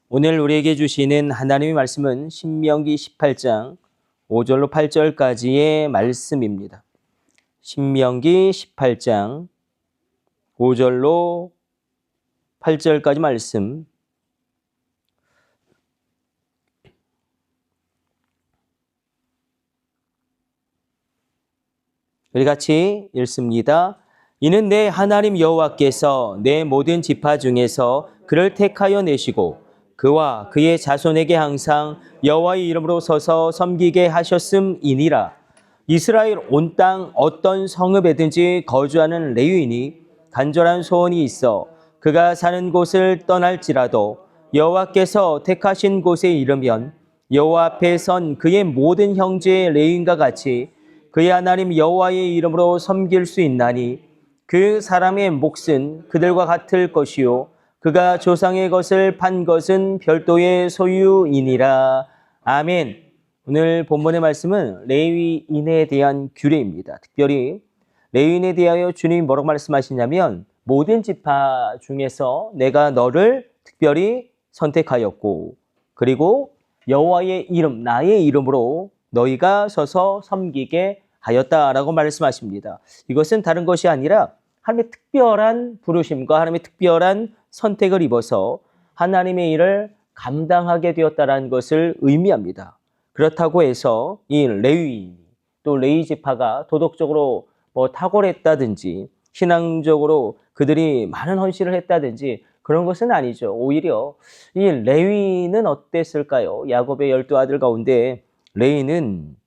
오늘 우리에게 주시는 하나님의 말씀은 신명기 18장 5절로 8절까지의 말씀입니다. 신명기 18장 5절로 8절까지 말씀. 우리 같이 읽습니다. 이는 내 하나님 여호와께서 내 모든 지파 중에서 그를 택하여 내시고 그와 그의 자손에게 항상 여호와의 이름으로 서서 섬기게 하셨음이니라. 이스라엘 온 땅 어떤 성읍에든지 거주하는 레위인이 간절한 소원이 있어 그가 사는 곳을 떠날지라도 여호와께서 택하신 곳에 이르면 여호와 앞에 선 그의 모든 형제 레위인과 같이 그의 하나님 여호와의 이름으로 섬길 수 있나니 그 사람의 몫은 그들과 같을 것이요 그가 조상의 것을 판 것은 별도의 소유이니라. 아멘. 오늘 본문의 말씀은 레위인에 대한 규례입니다. 특별히 레위인에 대하여 주님이 뭐라고 말씀하시냐면 모든 지파 중에서 내가 너를 특별히 선택하였고 그리고 여호와의 이름, 나의 이름으로 너희가 서서 섬기게 하였다라고 말씀하십니다. 이것은 다른 것이 아니라 하나님의 특별한 부르심과 하나님의 특별한 선택을 입어서 하나님의 일을 감당하게 되었다는 것을 의미합니다. 그렇다고 해서 이 레위인 또 레위 지파가 도덕적으로 탁월했다든지 신앙적으로 그들이 많은 헌신을 했다든지 그런 것은 아니죠. 오히려 이 레위는 어땠을까요? 야곱의 12아들 가운데 레위는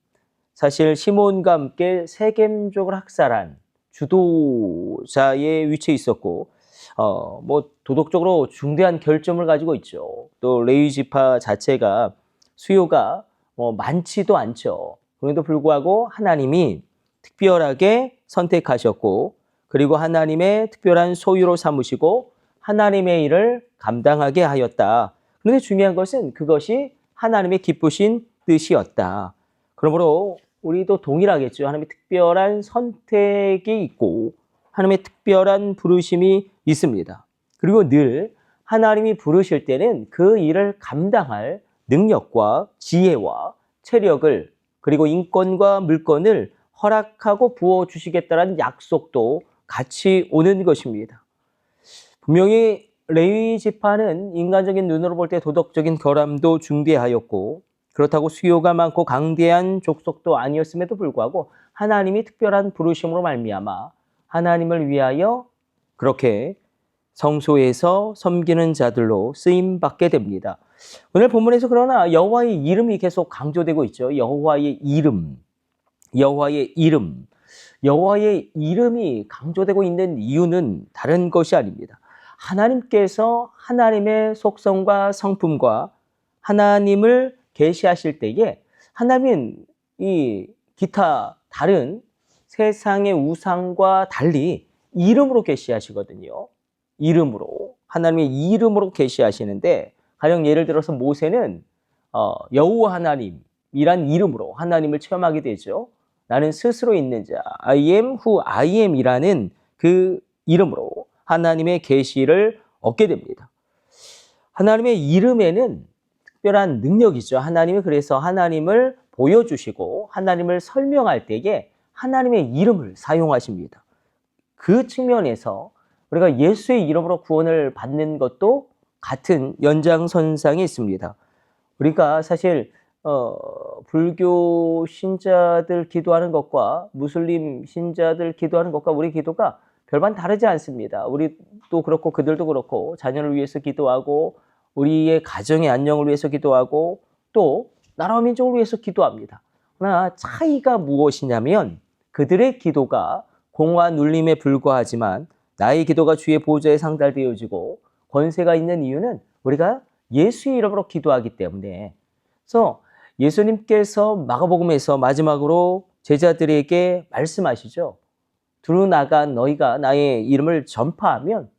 사실 시몬과 함께 세겜족을 학살한 주도자의 위치에 있었고 도덕적으로 중대한 결점을 가지고 있죠. 또 레위 지파 자체가 수요가 많지도 않죠. 그럼에도 불구하고 하나님이 특별하게 선택하셨고 그리고 하나님의 특별한 소유로 삼으시고 하나님의 일을 감당하게 하였다. 그런데 중요한 것은 그것이 하나님의 기쁘신 뜻이었다. 그러므로 우리도 동일하겠죠. 하나님의 특별한 선택이 있고 하나님의 특별한 부르심이 있습니다. 그리고 늘 하나님이 부르실 때는 그 일을 감당할 능력과 지혜와 체력을 그리고 인권과 물건을 허락하고 부어주시겠다는 약속도 같이 오는 것입니다. 분명히 레위 지파는 인간적인 눈으로 볼 때 도덕적인 결함도 중대하였고 그렇다고 수요가 많고 강대한 족속도 아니었음에도 불구하고 하나님이 특별한 부르심으로 말미암아 하나님을 위하여 그렇게 성소에서 섬기는 자들로 쓰임받게 됩니다. 오늘 본문에서 그러나 여호와의 이름이 계속 강조되고 있죠. 여호와의 이름, 여호와의 이름. 여호와의 이름이 강조되고 있는 이유는 다른 것이 아닙니다. 하나님께서 하나님의 속성과 성품과 하나님을 계시하실 때에 하나님은 이 기타 다른 세상의 우상과 달리 이름으로 계시하시거든요. 이름으로 하나님의 이름으로 계시하시는데 가령 예를 들어서 모세는 여호와 하나님이란 이름으로 하나님을 체험하게 되죠. 나는 스스로 있는 자 I am who I am이라는 그 이름으로 하나님의 계시를 얻게 됩니다. 하나님의 이름에는 특별한 능력이죠. 하나님이 그래서 하나님을 보여주시고 하나님을 설명할 때에 하나님의 이름을 사용하십니다. 그 측면에서 우리가 예수의 이름으로 구원을 받는 것도 같은 연장선상에 있습니다. 우리가 사실 불교 신자들 기도하는 것과 무슬림 신자들 기도하는 것과 우리 기도가 별반 다르지 않습니다. 우리도 그렇고 그들도 그렇고 자녀를 위해서 기도하고 우리의 가정의 안녕을 위해서 기도하고 또 나라와 민족을 위해서 기도합니다. 그러나 차이가 무엇이냐면 그들의 기도가 공화 눌림에 불과하지만 나의 기도가 주의 보좌에 상달되어지고 권세가 있는 이유는 우리가 예수의 이름으로 기도하기 때문에. 그래서 예수님께서 마가복음에서 마지막으로 제자들에게 말씀하시죠. 두루 나가 너희가 나의 이름을 전파하면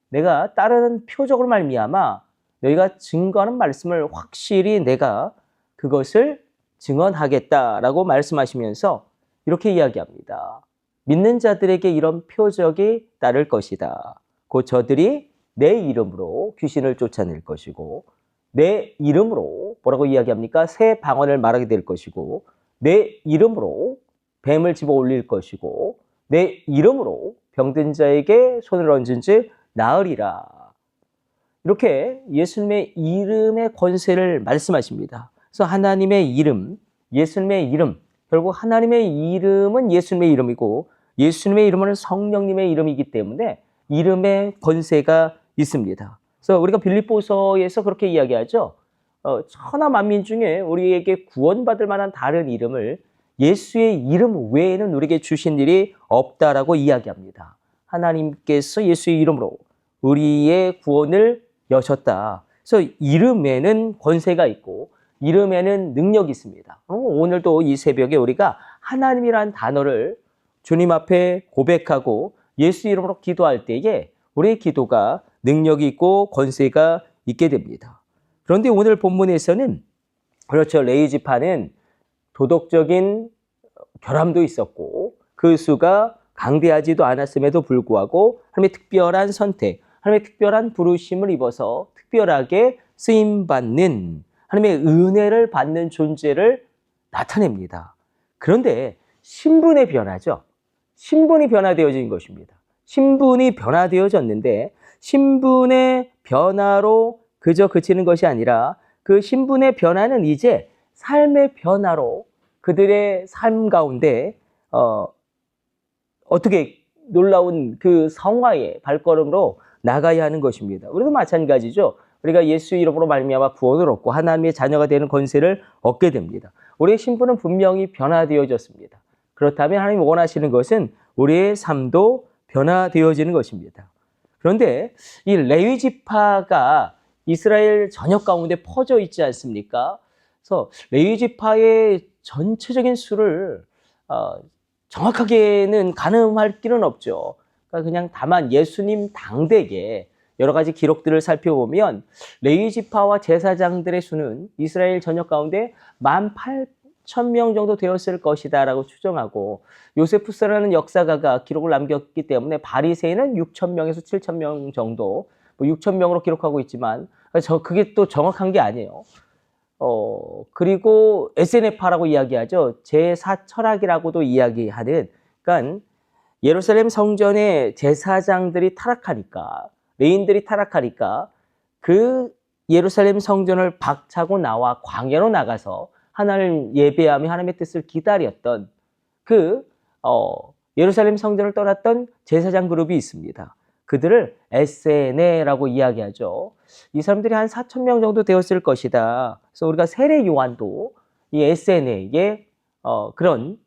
내가 따르는 표적으로 말미암아 너희가 증거하는 말씀을 확실히 내가 그것을 증언하겠다라고 말씀하시면서 이렇게 이야기합니다. 믿는 자들에게 이런 표적이 따를 것이다. 곧 저들이 내 이름으로 귀신을 쫓아낼 것이고 내 이름으로 뭐라고 이야기합니까? 새 방언을 말하게 될 것이고 내 이름으로 뱀을 집어 올릴 것이고 내 이름으로 병든 자에게 손을 얹은 즉 나으리라. 이렇게 예수님의 이름의 권세를 말씀하십니다. 그래서 하나님의 이름, 예수님의 이름, 결국 하나님의 이름은 예수님의 이름이고 예수님의 이름은 성령님의 이름이기 때문에 이름의 권세가 있습니다. 그래서 우리가 빌립보서에서 그렇게 이야기하죠. 천하 만민 중에 우리에게 구원받을 만한 다른 이름을 예수의 이름 외에는 우리에게 주신 일이 없다라고 이야기합니다. 하나님께서 예수의 이름으로 우리의 구원을 여셨다. 그래서 이름에는 권세가 있고 이름에는 능력이 있습니다. 오늘도 이 새벽에 우리가 하나님이라는 단어를 주님 앞에 고백하고 예수 이름으로 기도할 때에 우리의 기도가 능력이 있고 권세가 있게 됩니다. 그런데 오늘 본문에서는 그렇죠. 레위 지파는 도덕적인 결함도 있었고 그 수가 강대하지도 않았음에도 불구하고 하나님의 특별한 선택, 하나님의 특별한 부르심을 입어서 특별하게 쓰임받는 하나님의 은혜를 받는 존재를 나타냅니다. 그런데 신분의 변화죠. 신분이 변화되어진 것입니다. 신분이 변화되어졌는데 신분의 변화로 그저 그치는 것이 아니라 그 신분의 변화는 이제 삶의 변화로 그들의 삶 가운데 어떻게 놀라운 그 성화의 발걸음으로 나가야 하는 것입니다. 우리도 마찬가지죠. 우리가 예수 이름으로 말미암아 구원을 얻고 하나님의 자녀가 되는 권세를 얻게 됩니다. 우리의 신분은 분명히 변화되어졌습니다. 그렇다면 하나님이 원하시는 것은 우리의 삶도 변화되어지는 것입니다. 그런데 이 레위 지파가 이스라엘 전역 가운데 퍼져 있지 않습니까? 그래서 레위 지파의 전체적인 수를 정확하게는 가늠할 길은 없죠. 그러니까 그냥 다만 예수님 당대에 여러 가지 기록들을 살펴보면 레위 지파와 제사장들의 수는 이스라엘 전역 가운데 18,000명 정도 되었을 것이다라고 추정하고 요세푸스라는 역사가가 기록을 남겼기 때문에 바리새인은 6,000명에서 7,000명 정도 6,000명으로 기록하고 있지만 그게 또 정확한 게 아니에요. 그리고 SNF라고 이야기하죠. 제4철학이라고도 이야기하는, 그러니까 예루살렘 성전의 제사장들이 타락하니까, 레인들이 타락하니까 그 예루살렘 성전을 박차고 나와 광야로 나가서 하나님 예배하며 하나님의 뜻을 기다렸던 예루살렘 성전을 떠났던 제사장 그룹이 있습니다. 그들을 에세네라고 이야기하죠. 이 사람들이 한 4,000명 정도 되었을 것이다. 그래서 우리가 세례 요한도 이 에세네의 그런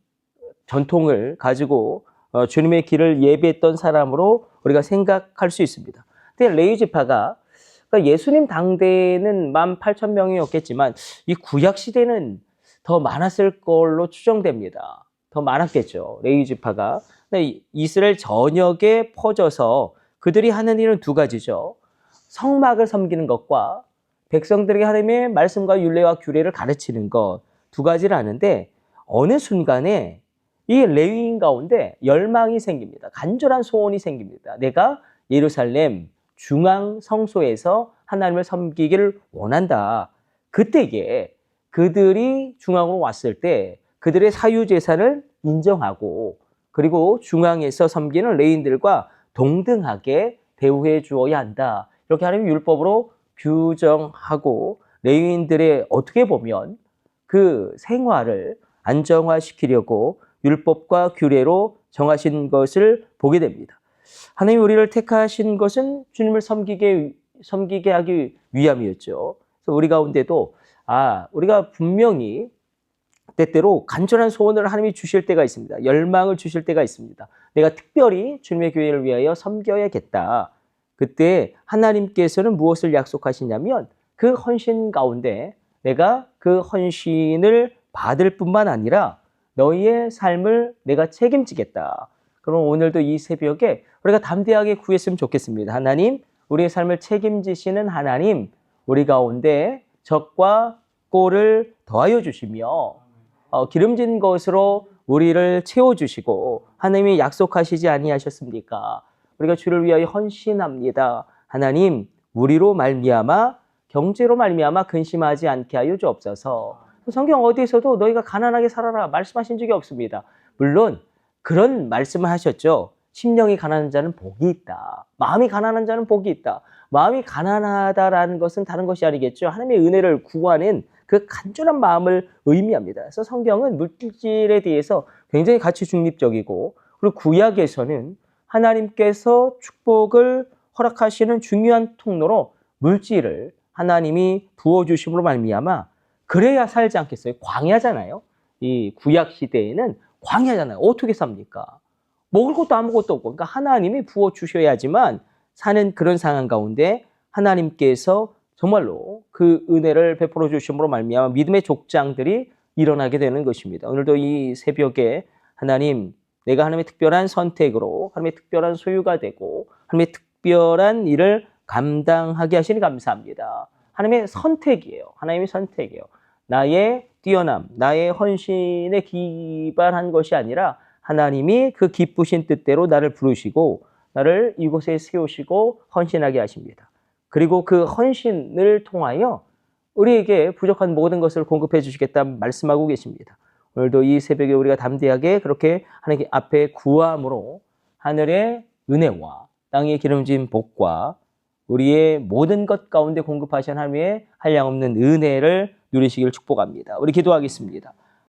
전통을 가지고 주님의 길을 예배했던 사람으로 우리가 생각할 수 있습니다. 근데 레위 지파가 그러니까 예수님 당대에는 18,000명이었겠지만 이 구약 시대는 더 많았을 걸로 추정됩니다. 더 많았겠죠. 레위 지파가. 이스라엘 전역에 퍼져서 그들이 하는 일은 두 가지죠. 성막을 섬기는 것과 백성들에게 하나님의 말씀과 율례와 규례를 가르치는 것, 두 가지를 하는데 어느 순간에 이 레위인 가운데 열망이 생깁니다. 간절한 소원이 생깁니다. 내가 예루살렘 중앙 성소에서 하나님을 섬기기를 원한다. 그때에 그들이 중앙으로 왔을 때 그들의 사유재산을 인정하고 그리고 중앙에서 섬기는 레위인들과 동등하게 대우해 주어야 한다. 이렇게 하나님의 율법으로 규정하고 레위인들의 어떻게 보면 그 생활을 안정화시키려고 율법과 규례로 정하신 것을 보게 됩니다. 하나님이 우리를 택하신 것은 주님을 섬기게 하기 위함이었죠. 그래서 우리 가운데도 우리가 분명히 때때로 간절한 소원을 하나님이 주실 때가 있습니다. 열망을 주실 때가 있습니다. 내가 특별히 주님의 교회를 위하여 섬겨야겠다. 그때 하나님께서는 무엇을 약속하시냐면 그 헌신 가운데 내가 그 헌신을 받을 뿐만 아니라 너희의 삶을 내가 책임지겠다. 그럼 오늘도 이 새벽에 우리가 담대하게 구했으면 좋겠습니다. 하나님, 우리의 삶을 책임지시는 하나님, 우리 가운데 적과 꼴을 더하여 주시며 기름진 것으로 우리를 채워주시고 하나님이 약속하시지 아니하셨습니까? 우리가 주를 위하여 헌신합니다. 하나님, 우리로 말미암아 경제로 말미암아 근심하지 않게 하여 주옵소서. 성경 어디에서도 너희가 가난하게 살아라 말씀하신 적이 없습니다. 물론 그런 말씀을 하셨죠. 심령이 가난한 자는 복이 있다. 마음이 가난한 자는 복이 있다. 마음이 가난하다라는 것은 다른 것이 아니겠죠. 하나님의 은혜를 구하는 그 간절한 마음을 의미합니다. 그래서 성경은 물질에 대해서 굉장히 가치 중립적이고, 그리고 구약에서는 하나님께서 축복을 허락하시는 중요한 통로로 물질을 하나님이 부어주심으로 말미암아 그래야 살지 않겠어요? 광야잖아요. 이 구약 시대에는 광야잖아요. 어떻게 삽니까? 먹을 것도 아무것도 없고, 그러니까 하나님이 부어주셔야지만 사는 그런 상황 가운데 하나님께서 정말로 그 은혜를 베풀어 주심으로 말미암아 믿음의 족장들이 일어나게 되는 것입니다. 오늘도 이 새벽에 하나님, 내가 하나님의 특별한 선택으로 하나님의 특별한 소유가 되고 하나님의 특별한 일을 감당하게 하시니 감사합니다. 하나님의 선택이에요. 하나님의 선택이에요. 나의 뛰어남, 나의 헌신에 기반한 것이 아니라 하나님이 그 기쁘신 뜻대로 나를 부르시고 나를 이곳에 세우시고 헌신하게 하십니다. 그리고 그 헌신을 통하여 우리에게 부족한 모든 것을 공급해 주시겠다 말씀하고 계십니다. 오늘도 이 새벽에 우리가 담대하게 그렇게 하나님 앞에 구함으로 하늘의 은혜와 땅의 기름진 복과 우리의 모든 것 가운데 공급하신 하나님의 한량없는 은혜를 누리시길 축복합니다. 우리 기도하겠습니다.